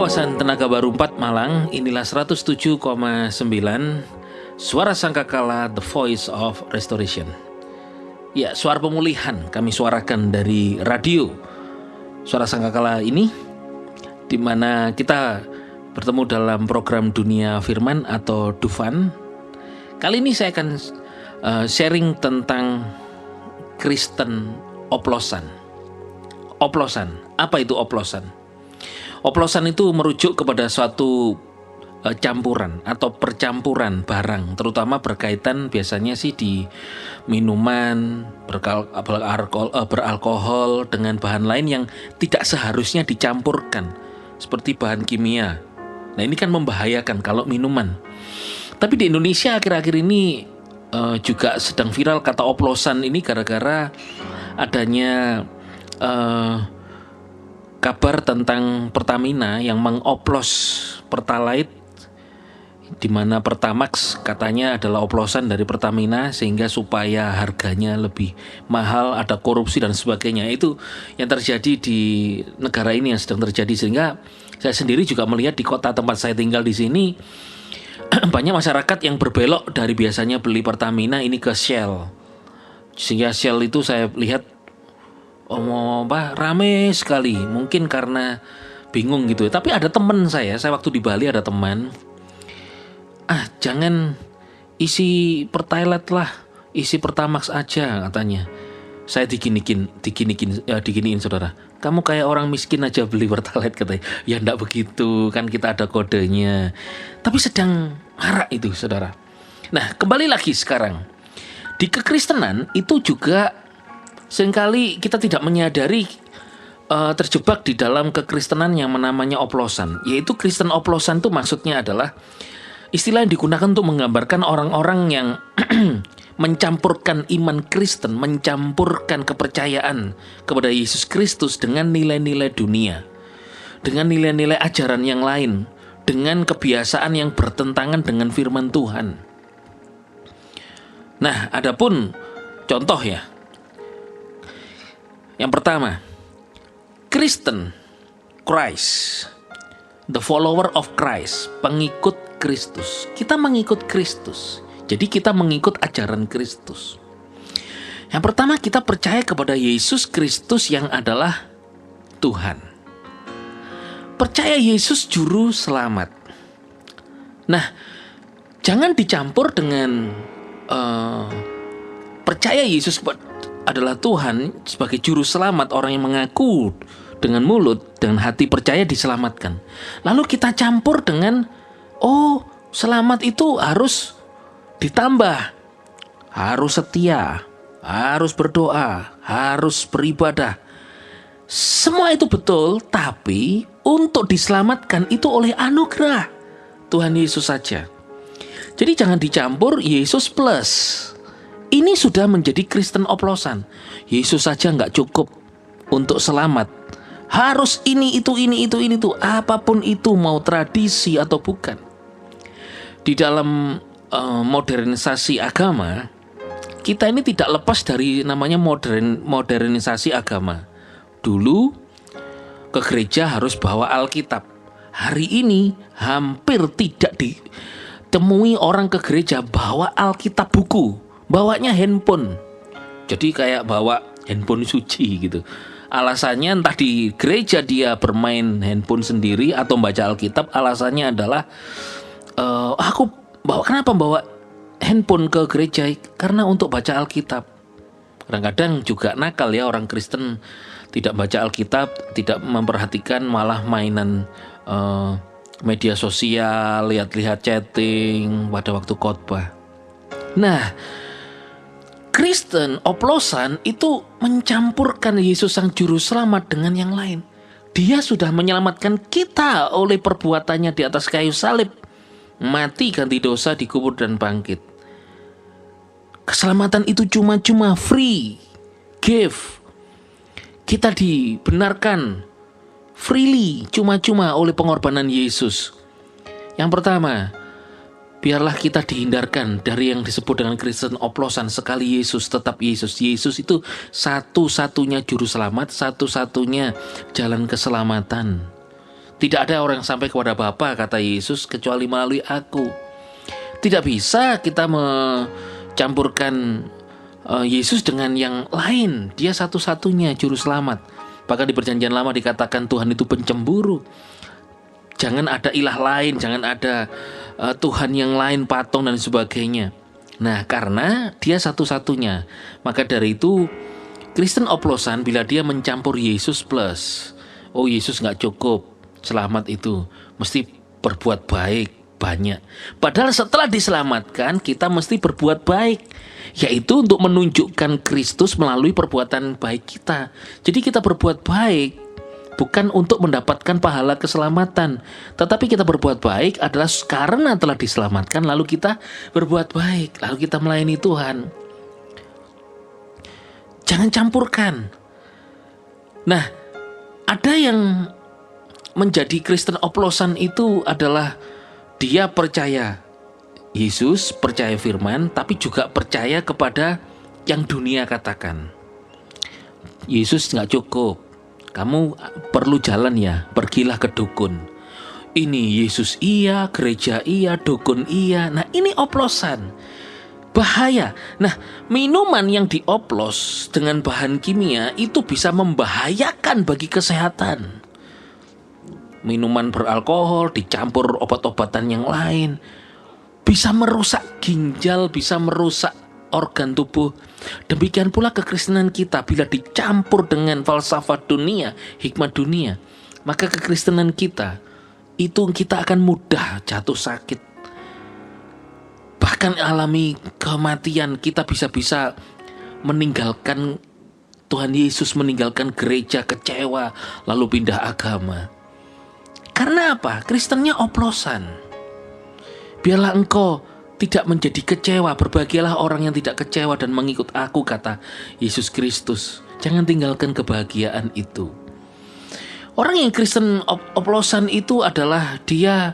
kawasan Tenaga Baru 4 Malang, inilah 107,9 Suara Sangkakala, The Voice of Restoration. Ya, suara pemulihan kami suarakan dari radio Suara Sangkakala ini, di mana kita bertemu dalam program Dunia Firman atau Dufan. Kali ini saya akan sharing tentang Kristen oplosan. Oplosan, apa itu oplosan? Oplosan itu merujuk kepada suatu campuran atau percampuran barang, terutama berkaitan biasanya sih di minuman beralkohol dengan bahan lain yang tidak seharusnya dicampurkan, seperti bahan kimia. Nah, ini kan membahayakan kalau minuman. Tapi di Indonesia akhir-akhir ini juga sedang viral kata oplosan ini gara-gara adanya kabar tentang Pertamina yang mengoplos Pertalite, di mana Pertamax katanya adalah oplosan dari Pertamina sehingga supaya harganya lebih mahal, ada korupsi dan sebagainya. Itu yang terjadi di negara ini, yang sedang terjadi, sehingga saya sendiri juga melihat di kota tempat saya tinggal di sini banyak masyarakat yang berbelok dari biasanya beli Pertamina ini ke Shell. Sehingga Shell itu saya lihat rame sekali, mungkin karena bingung gitu. Tapi ada teman saya waktu di Bali ada teman, jangan isi Pertalite lah, isi Pertamax aja katanya. Saya diginiin saudara, kamu kayak orang miskin aja beli Pertalite katanya. Ya enggak begitu, kan kita ada kodenya. Tapi sedang marak itu saudara. Nah, kembali lagi sekarang di kekristenan itu juga seringkali kita tidak menyadari terjebak di dalam kekristenan yang namanya oplosan. Yaitu Kristen oplosan itu maksudnya adalah istilah yang digunakan untuk menggambarkan orang-orang yang mencampurkan iman Kristen, mencampurkan kepercayaan kepada Yesus Kristus dengan nilai-nilai dunia, dengan nilai-nilai ajaran yang lain, dengan kebiasaan yang bertentangan dengan firman Tuhan. Nah, adapun contoh ya. Yang pertama, Kristen, Christ, the follower of Christ, pengikut Kristus. Kita mengikut Kristus, jadi kita mengikut ajaran Kristus. Yang pertama, kita percaya kepada Yesus Kristus yang adalah Tuhan. Percaya Yesus juru selamat. Nah, jangan dicampur dengan percaya Yesus adalah Tuhan sebagai juru selamat, orang yang mengaku dengan mulut, dengan hati percaya diselamatkan. Lalu kita campur dengan selamat itu harus ditambah, harus setia, harus berdoa, harus beribadah. Semua itu betul, tapi untuk diselamatkan itu oleh anugerah Tuhan Yesus saja. Jadi jangan dicampur Yesus plus. Ini sudah menjadi Kristen oplosan. Yesus saja nggak cukup untuk selamat. Harus ini itu, apapun itu, mau tradisi atau bukan. Di dalam modernisasi agama, kita ini tidak lepas dari namanya modernisasi agama. Dulu ke gereja harus bawa Alkitab. Hari ini hampir tidak ditemui orang ke gereja bawa Alkitab buku. Bawanya handphone. Jadi kayak bawa handphone suci gitu. Alasannya entah di gereja dia bermain handphone sendiri atau baca Alkitab. Alasannya adalah kenapa bawa handphone ke gereja? Karena untuk baca Alkitab. Kadang-kadang juga nakal ya orang Kristen, tidak baca Alkitab, tidak memperhatikan, malah mainan media sosial, lihat-lihat chatting pada waktu khotbah. Nah, Kristen oplosan itu mencampurkan Yesus sang juru selamat dengan yang lain. Dia sudah menyelamatkan kita oleh perbuatannya di atas kayu salib, mati ganti dosa, dikubur dan bangkit. Keselamatan itu cuma-cuma, free gift. Kita dibenarkan freely, cuma-cuma oleh pengorbanan Yesus. Yang pertama, biarlah kita dihindarkan dari yang disebut dengan Kristen oplosan. Sekali Yesus, tetap Yesus. Yesus itu satu-satunya juru selamat, satu-satunya jalan keselamatan. Tidak ada orang yang sampai kepada Bapa, kata Yesus, kecuali melalui aku. Tidak bisa kita mencampurkan Yesus dengan yang lain. Dia satu-satunya juru selamat. Bahkan di Perjanjian Lama dikatakan Tuhan itu pencemburu. Jangan ada ilah lain, jangan ada Tuhan yang lain, patung dan sebagainya. Nah, karena dia satu-satunya, maka dari itu Kristen oplosan bila dia mencampur Yesus plus, oh Yesus nggak cukup, selamat itu mesti berbuat baik banyak. Padahal setelah diselamatkan kita mesti berbuat baik, yaitu untuk menunjukkan Kristus melalui perbuatan baik kita. Jadi kita berbuat baik bukan untuk mendapatkan pahala keselamatan, tetapi kita berbuat baik adalah karena telah diselamatkan, lalu kita berbuat baik, lalu kita melayani Tuhan. Jangan campurkan. Nah, ada yang menjadi Kristen oplosan itu adalah dia percaya Yesus, percaya firman, tapi juga percaya kepada yang dunia katakan. Yesus nggak cukup, kamu perlu jalan ya, pergilah ke dukun. Ini Yesus iya, gereja iya, dukun iya. Nah, ini oplosan. Bahaya. Nah, minuman yang dioplos dengan bahan kimia itu bisa membahayakan bagi kesehatan. Minuman beralkohol dicampur obat-obatan yang lain bisa merusak ginjal, bisa merusak organ tubuh. Demikian pula kekristenan kita bila dicampur dengan falsafat dunia, hikmat dunia, maka kekristenan kita itu kita akan mudah jatuh sakit, bahkan alami kematian. Kita bisa meninggalkan Tuhan Yesus, meninggalkan gereja, kecewa, lalu pindah agama. Karena apa? Kristennya oplosan. Biarlah engkau tidak menjadi kecewa, berbahagialah orang yang tidak kecewa dan mengikut aku, kata Yesus Kristus. Jangan tinggalkan kebahagiaan itu. Orang yang Kristen oplosan itu adalah dia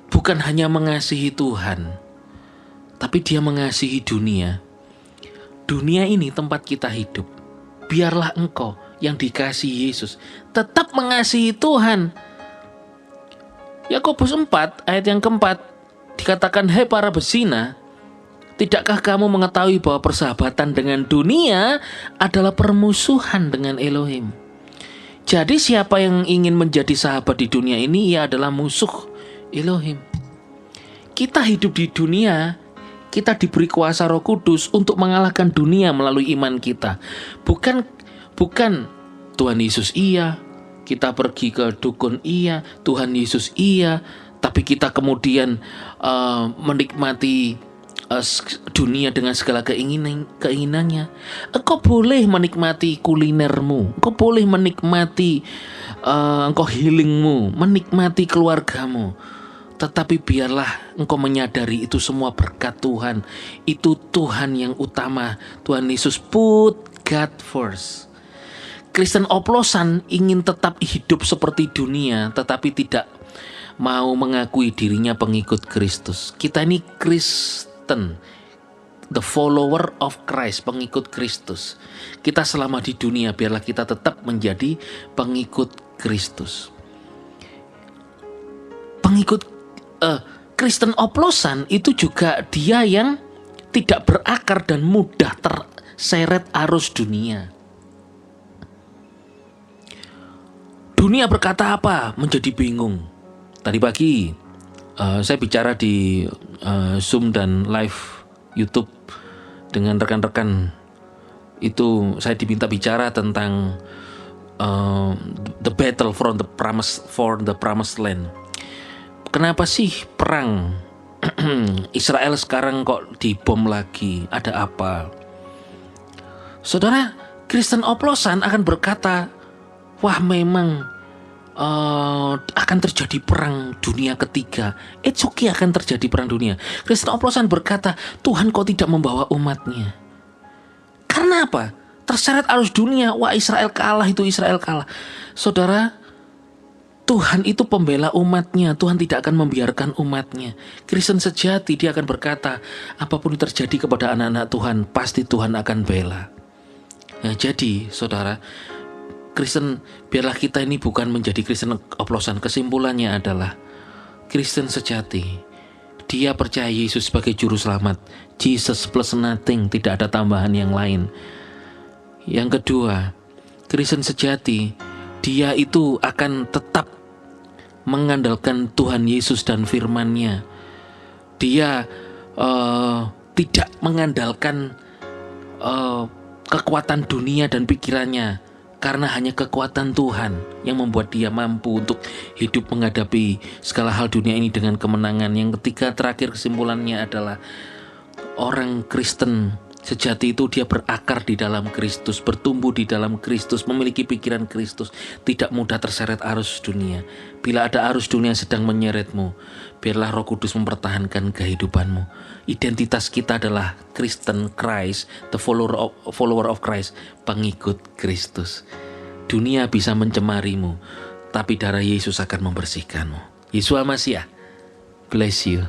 bukan hanya mengasihi Tuhan, tapi dia mengasihi dunia. Dunia ini tempat kita hidup. Biarlah engkau yang dikasihi Yesus tetap mengasihi Tuhan. Yakobus 4 ayat yang keempat dikatakan, "Hai para bezina, tidakkah kamu mengetahui bahwa persahabatan dengan dunia adalah permusuhan dengan Elohim?" Jadi siapa yang ingin menjadi sahabat di dunia ini, ia adalah musuh Elohim. Kita hidup di dunia, kita diberi kuasa Roh Kudus untuk mengalahkan dunia melalui iman kita. Bukan Tuhan Yesus iya, kita pergi ke dukun iya, Tuhan Yesus iya, tapi kita kemudian menikmati dunia dengan segala keinginannya. Engkau boleh menikmati kulinermu, engkau boleh menikmati engkau healingmu, menikmati keluargamu, tetapi biarlah engkau menyadari itu semua berkat Tuhan. Itu Tuhan yang utama. Tuhan Yesus put God first. Kristen oplosan ingin tetap hidup seperti dunia, tetapi tidak mau mengakui dirinya pengikut Kristus. Kita ini Kristen, the follower of Christ, pengikut Kristus. Kita selama di dunia, biarlah kita tetap menjadi pengikut Kristus. Pengikut Kristen oplosan itu juga dia yang tidak berakar dan mudah terseret arus dunia. Dunia berkata apa? Menjadi bingung. Tadi pagi saya bicara di Zoom dan live YouTube dengan rekan-rekan. Itu saya diminta bicara tentang the battle for the promised land. Kenapa sih perang Israel sekarang kok dibom lagi? Ada apa? Saudara, Kristen oplosan akan berkata, wah memang akan terjadi perang dunia ketiga. It's okay, akan terjadi perang dunia. Kristen oplosan berkata, Tuhan kok tidak membawa umatnya? Karena apa? Terseret arus dunia. Wah, Israel kalah, itu Israel kalah. Saudara, Tuhan itu pembela umatnya. Tuhan tidak akan membiarkan umatnya. Kristen sejati, dia akan berkata, apapun yang terjadi kepada anak-anak Tuhan, pasti Tuhan akan bela. Nah, jadi saudara, Kristen, biarlah kita ini bukan menjadi Kristen oplosan. Kesimpulannya adalah Kristen sejati, dia percaya Yesus sebagai juru selamat. Jesus plus nothing, tidak ada tambahan yang lain. Yang kedua, Kristen sejati, dia itu akan tetap mengandalkan Tuhan Yesus dan firman-Nya. Dia tidak mengandalkan kekuatan dunia dan pikirannya, karena hanya kekuatan Tuhan yang membuat dia mampu untuk hidup menghadapi segala hal dunia ini dengan kemenangan. Yang ketiga, terakhir, kesimpulannya adalah orang Kristen sejati itu dia berakar di dalam Kristus, bertumbuh di dalam Kristus, memiliki pikiran Kristus, tidak mudah terseret arus dunia. Bila ada arus dunia yang sedang menyeretmu, biarlah Roh Kudus mempertahankan kehidupanmu. Identitas kita adalah Kristen Christ, the follower of Christ, pengikut Kristus. Dunia bisa mencemarimu, tapi darah Yesus akan membersihkanmu. Yeshua Masiah, bless you.